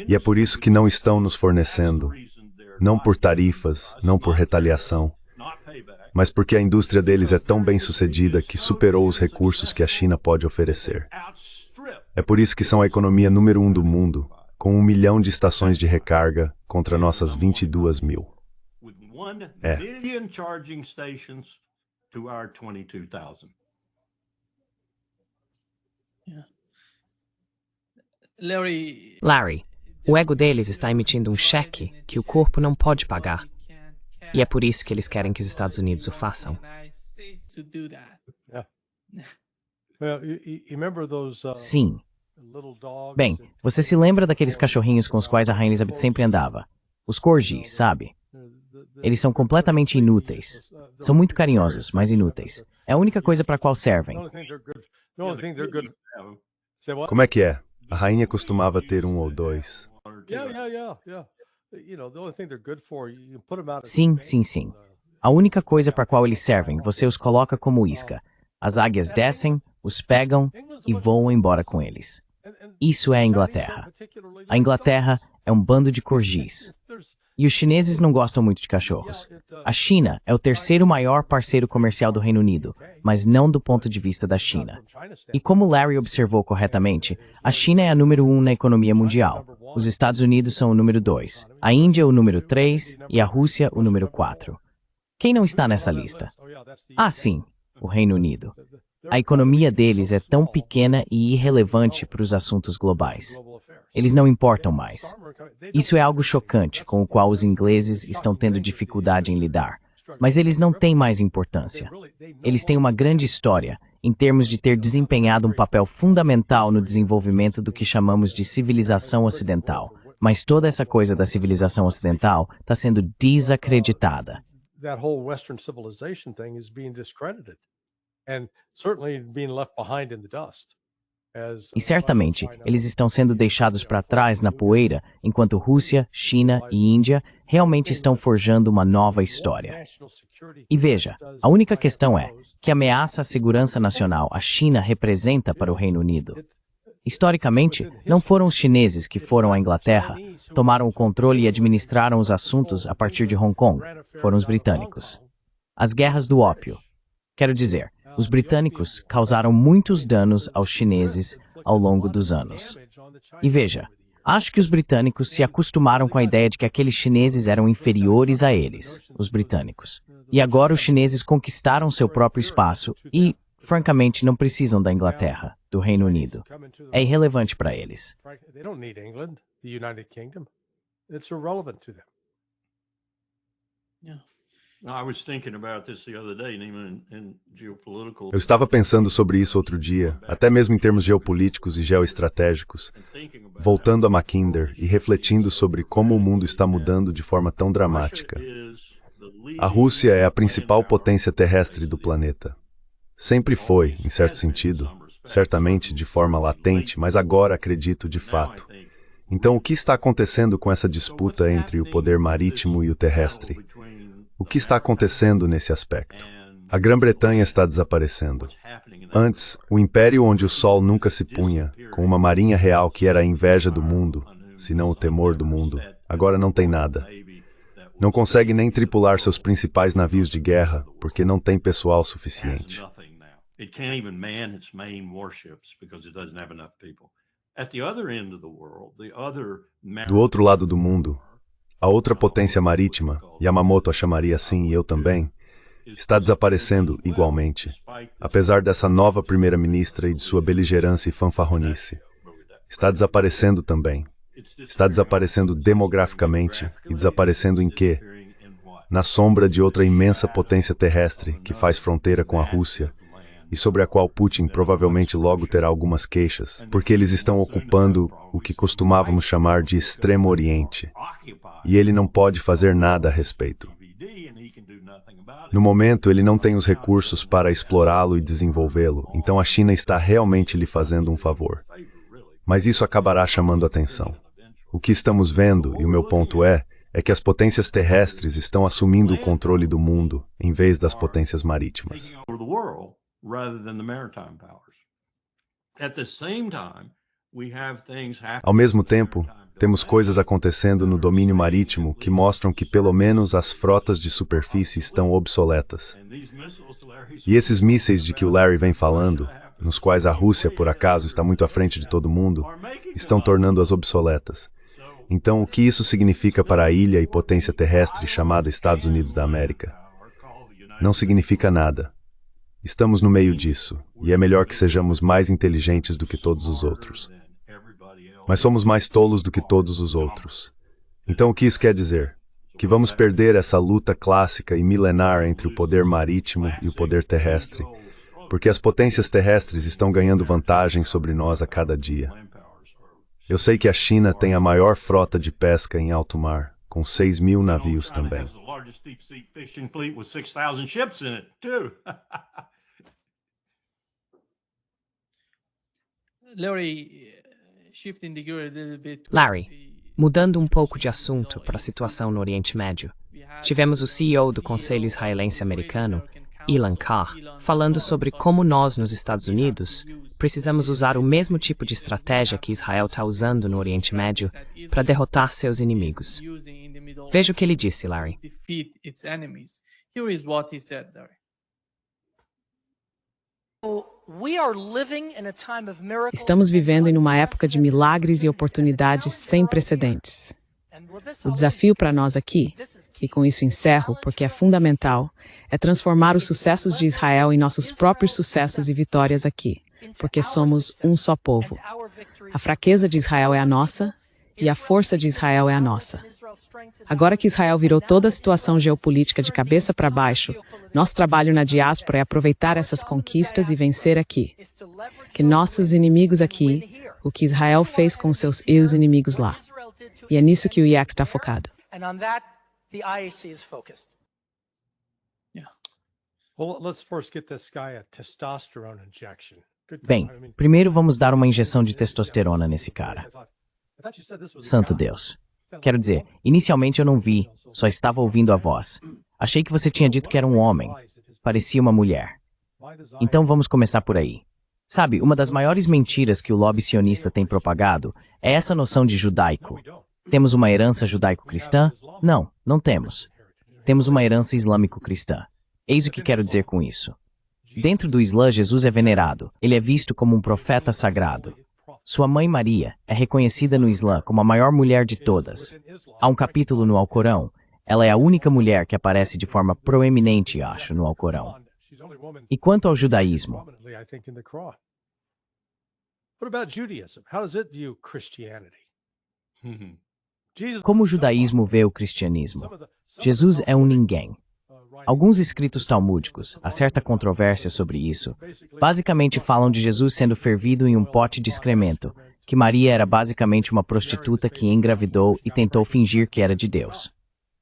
E é por isso que não estão nos fornecendo, não por tarifas, não por retaliação, mas porque a indústria deles é tão bem-sucedida que superou os recursos que a China pode oferecer. É por isso que são a economia número 1 do mundo, com 1 milhão de estações de recarga contra nossas 22 mil. 1 billion charging stations to our 22,000. Larry, o ego deles está emitindo um cheque que o corpo não pode pagar. E é por isso que eles querem que os Estados Unidos o façam. Sim. Bem, você se lembra daqueles cachorrinhos com os quais a Rainha Elizabeth sempre andava? Os corgis, sabe? Eles são completamente inúteis. São muito carinhosos, mas inúteis. É a única coisa para a qual servem. Como é que é? A rainha costumava ter 1 ou 2. Sim, sim, sim. A única coisa para qual eles servem, você os coloca como isca. As águias descem, os pegam e voam embora com eles. Isso é a Inglaterra. A Inglaterra é um bando de corgis. E os chineses não gostam muito de cachorros. A China é o terceiro maior parceiro comercial do Reino Unido, mas não do ponto de vista da China. E como Larry observou corretamente, a China é a número 1 na economia mundial. Os Estados Unidos são o número 2, a Índia o número 3 e a Rússia o número 4. Quem não está nessa lista? Ah, sim, o Reino Unido. A economia deles é tão pequena e irrelevante para os assuntos globais. Eles não importam mais. Isso é algo chocante com o qual os ingleses estão tendo dificuldade em lidar. Mas eles não têm mais importância. Eles têm uma grande história, em termos de ter desempenhado um papel fundamental no desenvolvimento do que chamamos de civilização ocidental. Mas toda essa coisa da civilização ocidental está sendo desacreditada. That whole Western civilization thing is being discredited and certainly being left behind in the dust. E certamente, eles estão sendo deixados para trás na poeira, enquanto Rússia, China e Índia realmente estão forjando uma nova história. E veja, a única questão é, que ameaça à segurança nacional a China representa para o Reino Unido? Historicamente, não foram os chineses que foram à Inglaterra, tomaram o controle e administraram os assuntos a partir de Hong Kong, foram os britânicos. As guerras do ópio. Quero dizer, os britânicos causaram muitos danos aos chineses ao longo dos anos. E veja, acho que os britânicos se acostumaram com a ideia de que aqueles chineses eram inferiores a eles, os britânicos. E agora os chineses conquistaram seu próprio espaço e, francamente, não precisam da Inglaterra, do Reino Unido. É irrelevante para eles. They don't need England, the United Kingdom. It's irrelevant to them. I was thinking about this the other day, Neiman, in geopolitical. Eu estava pensando sobre isso outro dia, até mesmo em termos geopolíticos e geoestratégicos, voltando a Mackinder e refletindo sobre como o mundo está mudando de forma tão dramática. A Rússia é a principal potência terrestre do planeta. Sempre foi, em certo sentido, certamente de forma latente, mas agora acredito de fato. Então, o que está acontecendo com essa disputa entre o poder marítimo e o terrestre? O que está acontecendo nesse aspecto? A Grã-Bretanha está desaparecendo. Antes, o império onde o sol nunca se punha, com uma marinha real que era a inveja do mundo, se não o temor do mundo, agora não tem nada. Não consegue nem tripular seus principais navios de guerra, porque não tem pessoal suficiente. Do outro lado do mundo, a outra potência marítima, Yamamoto a chamaria assim e eu também, está desaparecendo igualmente, apesar dessa nova primeira-ministra e de sua beligerância e fanfarronice. Está desaparecendo também. Está desaparecendo demograficamente e desaparecendo em quê? Na sombra de outra imensa potência terrestre que faz fronteira com a Rússia e sobre a qual Putin provavelmente logo terá algumas queixas, porque eles estão ocupando o que costumávamos chamar de Extremo Oriente. E ele não pode fazer nada a respeito. No momento, ele não tem os recursos para explorá-lo e desenvolvê-lo, então a China está realmente lhe fazendo um favor. Mas isso acabará chamando atenção. O que estamos vendo, e o meu ponto é que as potências terrestres estão assumindo o controle do mundo, em vez das potências marítimas. Ao mesmo tempo, temos coisas acontecendo no domínio marítimo que mostram que pelo menos as frotas de superfície estão obsoletas. E esses mísseis de que o Larry vem falando, nos quais a Rússia, por acaso, está muito à frente de todo mundo, estão tornando-as obsoletas. Então, o que isso significa para a ilha e potência terrestre chamada Estados Unidos da América? Não significa nada. Estamos no meio disso, e é melhor que sejamos mais inteligentes do que todos os outros. Mas somos mais tolos do que todos os outros. Então o que isso quer dizer? Que vamos perder essa luta clássica e milenar entre o poder marítimo e o poder terrestre, porque as potências terrestres estão ganhando vantagem sobre nós a cada dia. Eu sei que a China tem a maior frota de pesca em alto mar, com 6.000 navios também. Larry, mudando um pouco de assunto para a situação no Oriente Médio, tivemos o CEO do Conselho Israelense Americano, Ilan Carr, falando sobre como nós, nos Estados Unidos, precisamos usar o mesmo tipo de estratégia que Israel está usando no Oriente Médio para derrotar seus inimigos. Veja o que ele disse, Larry. Estamos vivendo em uma época de milagres e oportunidades sem precedentes. O desafio para nós aqui, e com isso encerro porque é fundamental, é transformar os sucessos de Israel em nossos próprios sucessos e vitórias aqui, porque somos um só povo. A fraqueza de Israel é a nossa e a força de Israel é a nossa. Agora que Israel virou toda a situação geopolítica de cabeça para baixo, nosso trabalho na diáspora é aproveitar essas conquistas e vencer aqui. Que nossos inimigos aqui, o que Israel fez com seus inimigos lá. E é nisso que o IAC está focado. Well, let's first get this guy a testosterone injection. Bem, primeiro vamos dar uma injeção de testosterona nesse cara. Santo Deus. Quero dizer, inicialmente eu não vi, só estava ouvindo a voz. Achei que você tinha dito que era um homem. Parecia uma mulher. Então vamos começar por aí. Sabe, uma das maiores mentiras que o lobby sionista tem propagado é essa noção de judaico. Temos uma herança judaico-cristã? Não, não temos. Temos uma herança islâmico-cristã. Eis o que quero dizer com isso. Dentro do Islã, Jesus é venerado. Ele é visto como um profeta sagrado. Sua mãe Maria é reconhecida no Islã como a maior mulher de todas. Há um capítulo no Alcorão. Ela é a única mulher que aparece de forma proeminente, acho, no Alcorão. E quanto ao judaísmo? Como o judaísmo vê o cristianismo? Jesus é um ninguém. Alguns escritos talmúdicos, há certa controvérsia sobre isso, basicamente falam de Jesus sendo fervido em um pote de excremento, que Maria era basicamente uma prostituta que engravidou e tentou fingir que era de Deus.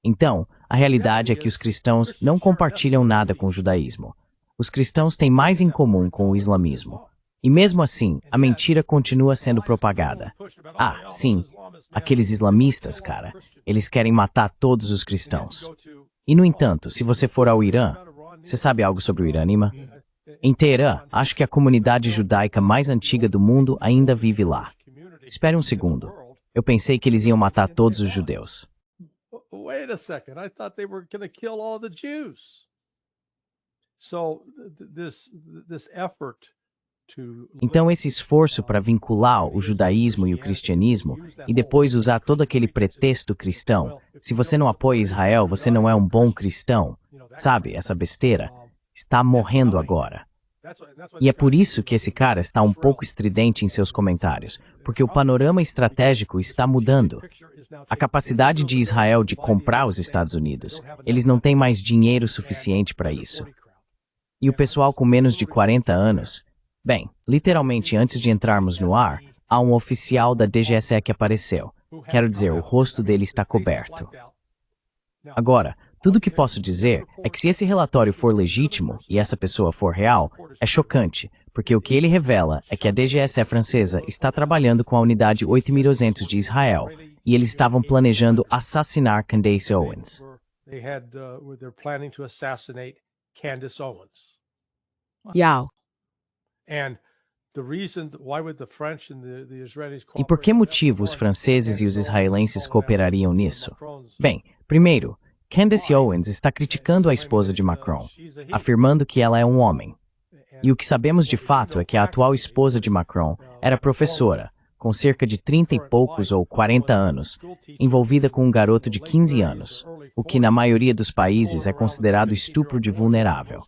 Então, a realidade é que os cristãos não compartilham nada com o judaísmo. Os cristãos têm mais em comum com o islamismo. E mesmo assim, a mentira continua sendo propagada. Ah, sim, aqueles islamistas, cara, eles querem matar todos os cristãos. E, no entanto, se você for ao Irã, você sabe algo sobre o Irã, Nima? Em Teherã, acho que a comunidade judaica mais antiga do mundo ainda vive lá. Espere um segundo. Eu pensei que eles iam matar todos os judeus. Wait a second, I thought they were going to kill all the Jews. So this effort to Então esse esforço para vincular o judaísmo e o cristianismo e depois usar todo aquele pretexto cristão, se você não apoia Israel, você não é um bom cristão, sabe, essa besteira, está morrendo agora. E é por isso que esse cara está um pouco estridente em seus comentários, porque o panorama estratégico está mudando. A capacidade de Israel de comprar os Estados Unidos, eles não têm mais dinheiro suficiente para isso. E o pessoal com menos de 40 anos, bem, literalmente antes de entrarmos no ar, há um oficial da DGSE que apareceu. Quero dizer, o rosto dele está coberto. Agora, tudo o que posso dizer é que se esse relatório for legítimo e essa pessoa for real, é chocante, porque o que ele revela é que a DGSE francesa está trabalhando com a unidade 8200 de Israel e eles estavam planejando assassinar Candace Owens. Yao. E por que motivo os franceses e os israelenses cooperariam nisso? Bem, primeiro, Candace Owens está criticando a esposa de Macron, afirmando que ela é um homem. E o que sabemos de fato é que a atual esposa de Macron era professora, com cerca de 30 e poucos ou 40 anos, envolvida com um garoto de 15 anos, o que na maioria dos países é considerado estupro de vulnerável.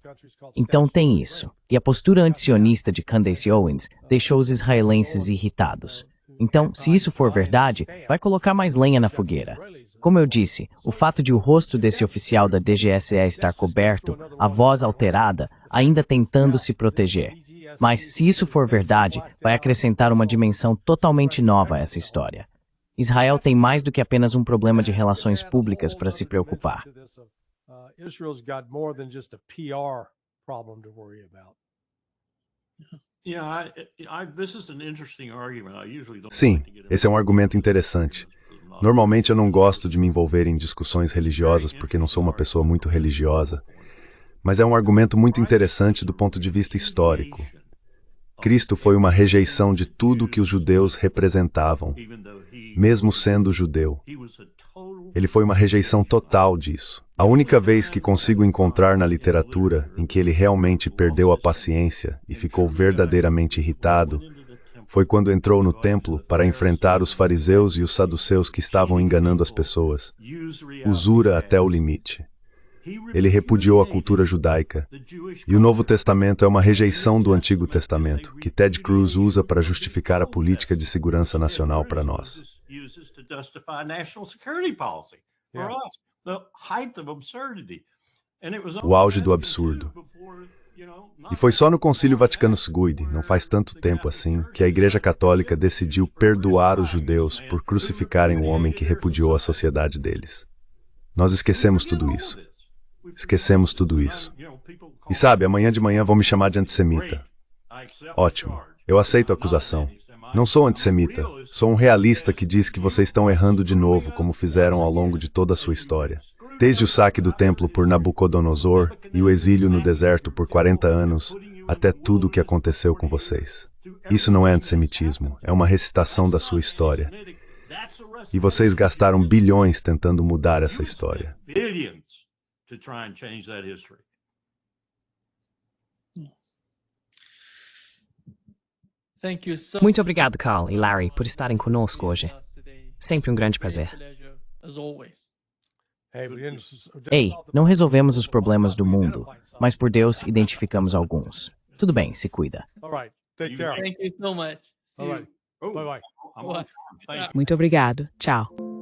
Então tem isso. E a postura antisionista de Candace Owens deixou os israelenses irritados. Então, se isso for verdade, vai colocar mais lenha na fogueira. Como eu disse, o fato de o rosto desse oficial da DGSE estar coberto, a voz alterada, ainda tentando se proteger. Mas, se isso for verdade, vai acrescentar uma dimensão totalmente nova a essa história. Israel tem mais do que apenas um problema de relações públicas para se preocupar. Sim, esse é um argumento interessante. Normalmente eu não gosto de me envolver em discussões religiosas porque não sou uma pessoa muito religiosa, mas é um argumento muito interessante do ponto de vista histórico. Cristo foi uma rejeição de tudo que os judeus representavam, mesmo sendo judeu. Ele foi uma rejeição total disso. A única vez que consigo encontrar na literatura em que ele realmente perdeu a paciência e ficou verdadeiramente irritado foi quando entrou no templo para enfrentar os fariseus e os saduceus que estavam enganando as pessoas. Usura até o limite. Ele repudiou a cultura judaica. E o Novo Testamento é uma rejeição do Antigo Testamento, que Ted Cruz usa para justificar a política de segurança nacional para nós. O auge do absurdo. E foi só no Concílio Vaticano II, não faz tanto tempo assim, que a Igreja Católica decidiu perdoar os judeus por crucificarem o homem que repudiou a sociedade deles. Nós esquecemos tudo isso. Esquecemos tudo isso. E sabe, amanhã de manhã vão me chamar de antissemita. Ótimo. Eu aceito a acusação. Não sou antissemita. Sou um realista que diz que vocês estão errando de novo, como fizeram ao longo de toda a sua história. Desde o saque do templo por Nabucodonosor e o exílio no deserto por 40 anos, até tudo o que aconteceu com vocês. Isso não é antissemitismo, é uma recitação da sua história. E vocês gastaram bilhões tentando mudar essa história. Muito obrigado, Carl e Larry, por estarem conosco hoje. Sempre um grande prazer. Ei, não resolvemos os problemas do mundo, mas por Deus identificamos alguns. Tudo bem, se cuida. Muito obrigado. Tchau.